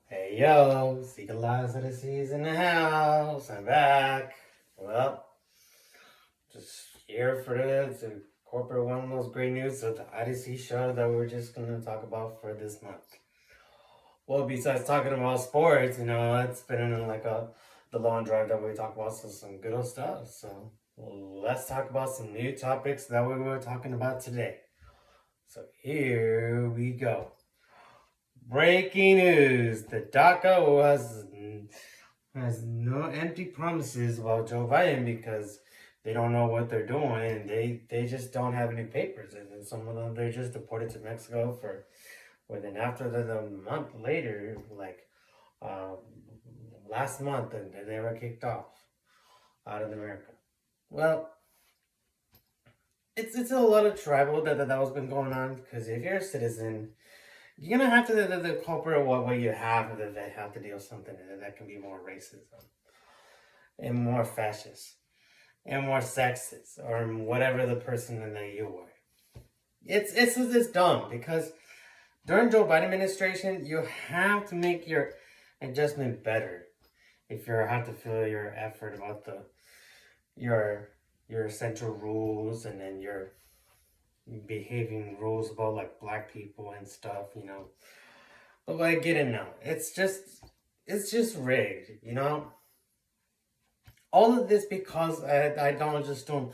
Hey yo, Secret Lives Odyssey's in the house. I'm back. Well, just here for to incorporate one of those great news of the Odyssey show that we're just gonna talk about for this month. Well, besides talking about sports, it's been in like the long drive that we talk about some good old stuff. So let's talk about some new topics that we were talking about today. So here we go. Breaking news: the DACA has no empty promises about Joe Biden because they don't know what they're doing and they just don't have any papers. And then some of them they're just deported to Mexico for, within after the month later, like uh, last month, and they were kicked off out of America. Well, it's a lot of tribal that was been going on because if you're a citizen, you're gonna have to the culprit what you have that they have to deal with something that can be more racism and more fascist and more sexist or whatever the person that you were. It's dumb because during Joe Biden administration you have to make your adjustment better if you have to feel your effort about your essential rules and then your behaving rules about like black people and stuff. But I get it now. It's just rigged. All of this because I don't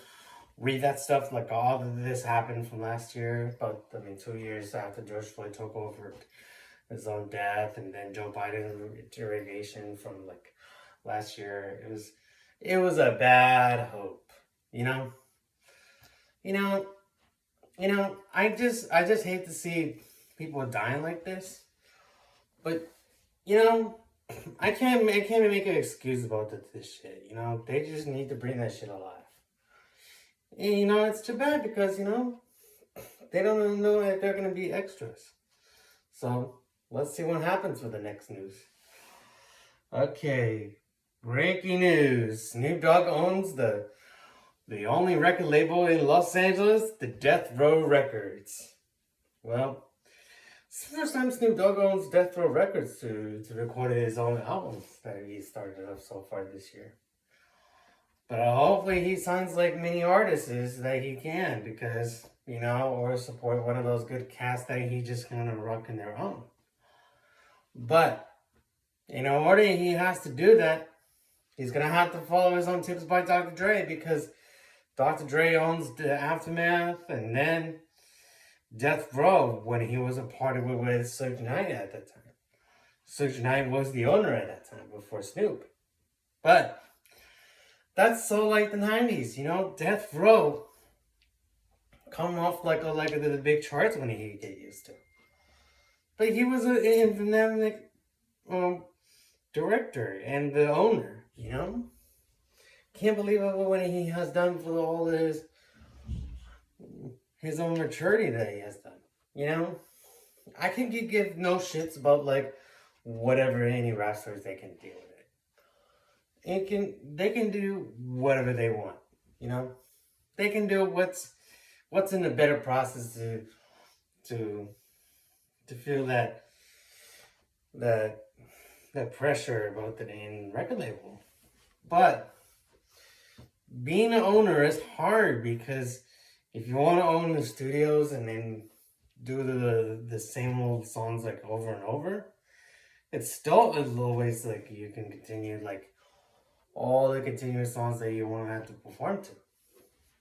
read that stuff, like all of this happened from last year, but I mean 2 years after George Floyd took over his own death, and then Joe Biden's interrogation from like last year. It was a bad hope, you know. You know, I just hate to see people dying like this. But I can't make an excuse about this shit. They just need to bring that shit alive. And it's too bad because they don't know that they're gonna be extras. So let's see what happens with the next news. Okay, breaking news: Snoop Dogg owns the only record label in Los Angeles, the Death Row Records. Well, it's the first time Snoop Dogg owns Death Row Records to record his own albums that he started up so far this year. But hopefully he signs like many artists that he can because, or support one of those good casts that he just kind of rock in their own. But, in order he has to do that, he's going to have to follow his own tips by Dr. Dre because Dr. Dre owns the Aftermath and then Death Row when he was a part with Suge Knight at that time. Suge Knight was the owner at that time before Snoop. But that's so like the 90s, Death Row come off like the big charts when he get used to. But he was an dynamic director and the owner, Can't believe what he has done for all of his own maturity that he has done. I can give no shits about like whatever any rap stars they can deal with it. They can do whatever they want, They can do what's in the better process to feel that pressure about the name record label. But being an owner is hard because if you want to own the studios and then do the same old songs like over and over, it's still a little ways like you can continue like all the continuous songs that you won't have to perform to.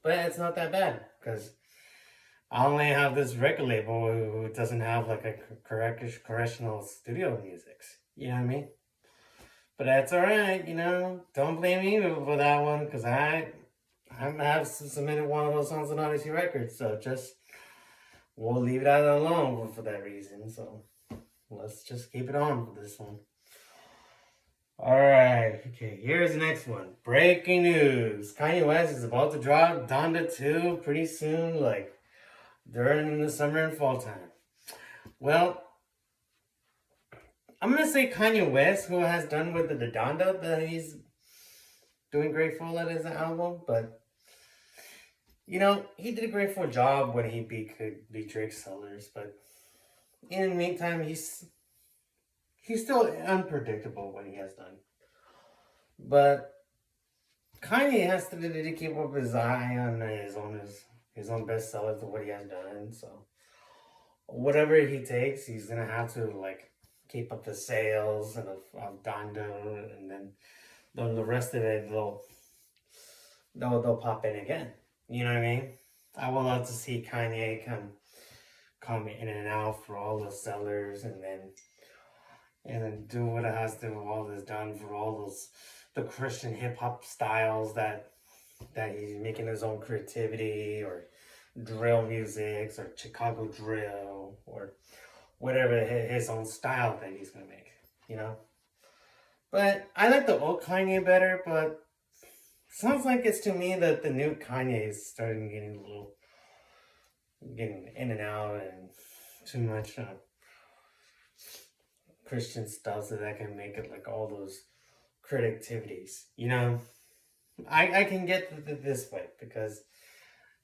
But it's not that bad because I only have this record label who doesn't have like a correctional studio music. You know what I mean? But that's all right. Don't blame me for that one because I have submitted one of those songs on Odyssey Records. So just we'll leave that alone for that reason. So let's just keep it on for this one. All right. Okay. Here's the next one. Breaking news: Kanye West is about to drop Donda 2 pretty soon, like during the summer and fall time. Well, I'm gonna say Kanye West, who has done with the Donda that he's doing Grateful at his album, but he did a grateful job when he could be Drake Sellers, but in the meantime, he's still unpredictable what he has done. But Kanye has to keep up his eye on his own bestsellers of what he has done. So whatever he takes, he's gonna have to like keep up the sales of Donda, and then the rest of it they'll pop in again. You know what I mean? I would love to see Kanye come in and out for all the sellers, and then do what it has to all this done for all the Christian hip hop styles that he's making his own creativity, or drill music, or Chicago drill, or whatever his own style that he's gonna make. But I like the old Kanye better, but sounds like it's to me that the new Kanye is starting getting in and out, and too much Christian stuff so that can make it like all those creativities. I can get this way because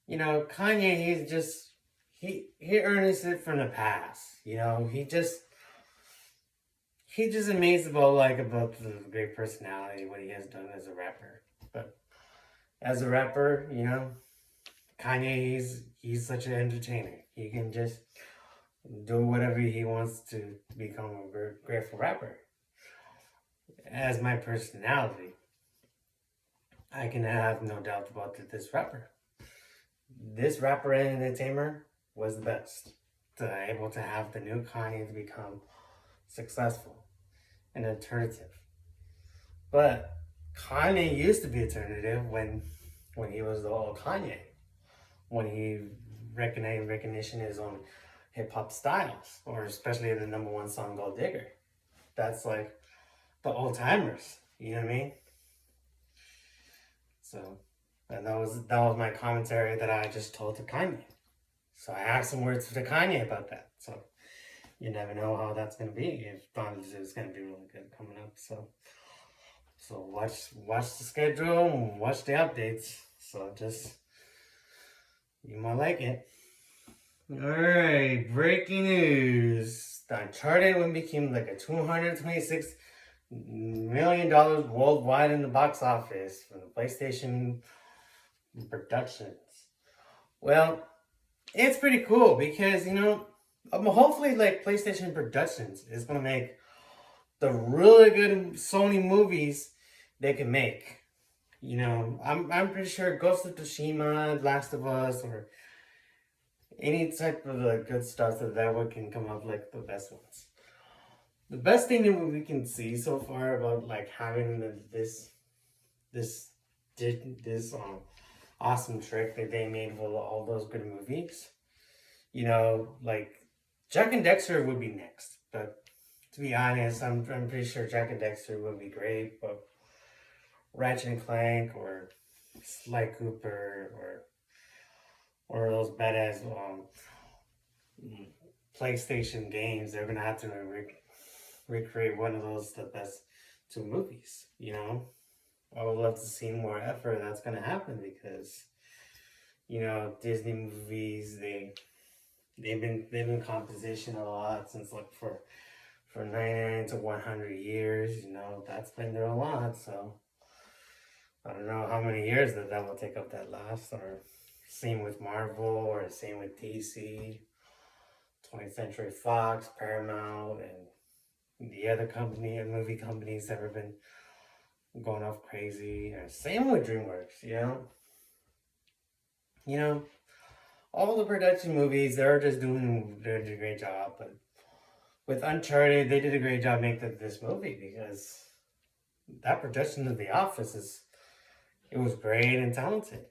Kanye, he's just he earns it from the past. He just amazed about the great personality, what he has done as a rapper. But as a rapper, Kanye, he's such an entertainer. He can just do whatever he wants to become a grateful rapper. As my personality, I can have no doubt about this rapper. This rapper and entertainer was the best. Able to have the new Kanye to become successful and alternative. But Kanye used to be alternative when he was the old Kanye. When he recognition his own hip hop styles, or especially the number one song Gold Digger. That's like the old timers. You know what I mean? So, and that was my commentary that I just told to Kanye. So I have some words to Kanye about that. So you never know how that's gonna be. If Donda is gonna be really good coming up. So watch the schedule and watch the updates. So just you might like it. Alright, breaking news. The Uncharted one became like a $226 million worldwide in the box office from the PlayStation Productions. Well, it's pretty cool because, hopefully like PlayStation Productions is going to make the really good Sony movies they can make. I'm pretty sure Ghost of Tsushima, Last of Us, or any type of good stuff that can come up like the best ones. The best thing that we can see so far about like having this awesome trick that they made with all those good movies. Like Jack and Dexter would be next, but to be honest, I'm pretty sure Jack and Dexter would be great, but Ratchet and Clank or Sly Cooper or those badass PlayStation games, they're gonna have to recreate one of those the best two movies. I would love to see more effort that's gonna happen because Disney movies they've been in competition a lot since like for 99 to 100 years. That's been there a lot. So I don't know how many years that will take up that last, or same with Marvel, or same with DC, 20th Century Fox, Paramount, and the other company and movie companies that have been going off crazy. And same with DreamWorks, you know, all the production movies they're just doing a great job. But with Uncharted, they did a great job making this movie because that production of The Office it was great and talented.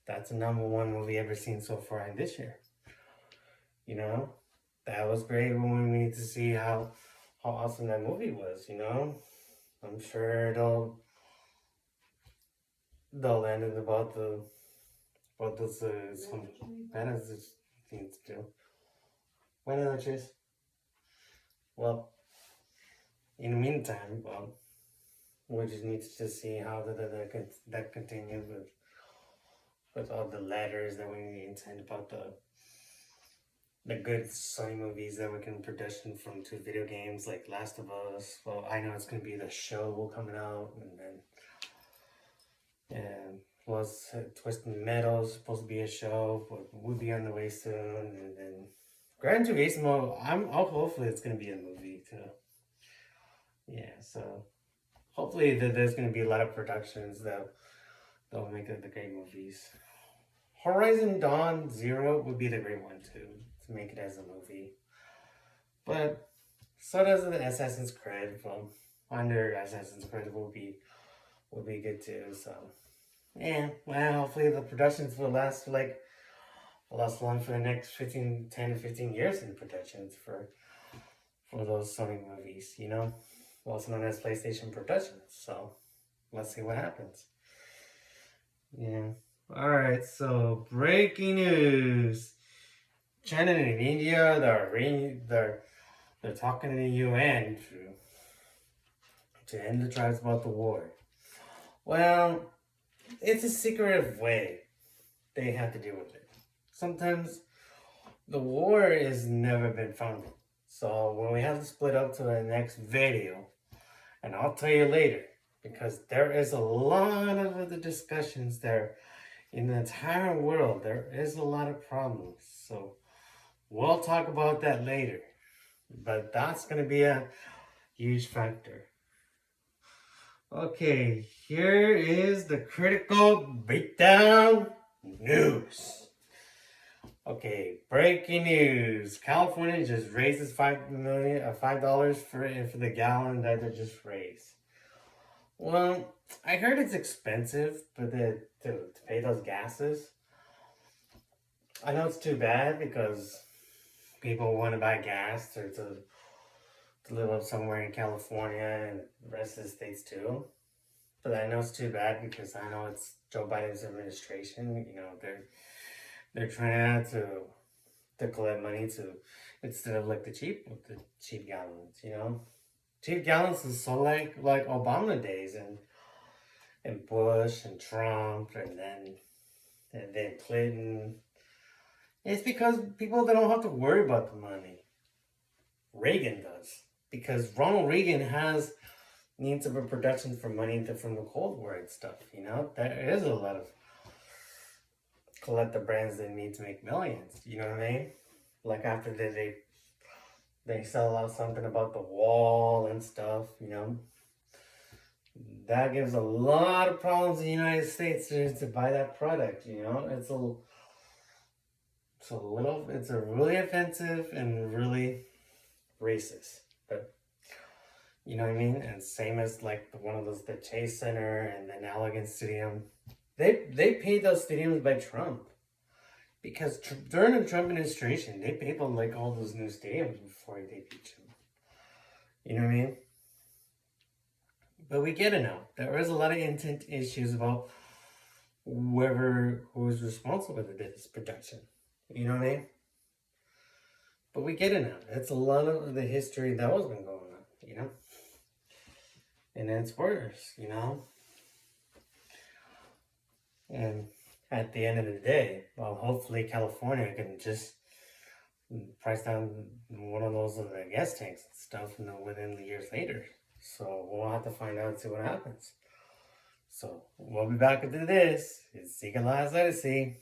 That's the number one movie ever seen so far in this year. You know, that was great when we need to see how awesome that movie was. I'm sure they'll end it about those some banners things to do. Buenas noches. Well, in the meantime, we just need to just see how that continues with all the letters that we intend about the good Sony movies that we can production from two video games like Last of Us. Well, I know it's gonna be the show coming out, and plus Twisted Metal is supposed to be a show, but will be on the way soon. And then Gran Turismo, hopefully it's gonna be a movie too. Yeah, so hopefully there's gonna be a lot of productions that'll make it the great movies. Horizon Dawn Zero would be the great one too, to make it as a movie. But so does the Assassin's Creed. Under Assassin's Creed will be good too. So yeah, well, hopefully the productions will last long for the next 10 to 15 years in productions for those Sony movies. Also known as PlayStation Productions. So let's see what happens. Yeah. All right. So breaking news: China and India they're talking in the UN to end the tribes about the war. Well, it's a secretive way they have to deal with it. Sometimes the war has never been founded. So when we have to split up to the next video, and I'll tell you later, because there is a lot of other discussions there in the entire world. There is a lot of problems. So we'll talk about that later. But that's going to be a huge factor. Okay, here is the critical breakdown news. Okay, breaking news. California just raises $5 for the gallon that they just raised. Well, I heard it's expensive, but to pay those gases. I know it's too bad because people want to buy gas or to live up somewhere in California and the rest of the states too. But I know it's too bad because I know it's Joe Biden's administration. They're trying to collect money to instead of like the cheap gallons. Cheap gallons is so like Obama days and Bush and Trump and then Clinton. It's because people they don't have to worry about the money. Reagan does. Because Ronald Reagan has needs of a production for money from the Cold War and stuff. There is a lot of collector brands that need to make millions. You know what I mean? Like after they sell out something about the wall and stuff. That gives a lot of problems in the United States to buy that product. It's a really offensive and really racist. But you know what I mean? And same as like one of those, the Chase Center and then Allegan Stadium. They paid those stadiums by Trump. Because during the Trump administration, they paid for like all those new stadiums before they beat him. You know what I mean? But we get it now. There is a lot of intent issues about who was responsible for this production. You know what I mean? But we get it now. That's a lot of the history that was been going on, And it's worse, And at the end of the day, well, hopefully California can just price down one of those gas tanks and stuff within the years later. So we'll have to find out and see what happens. So we'll be back into this. It's Second Last Odyssey.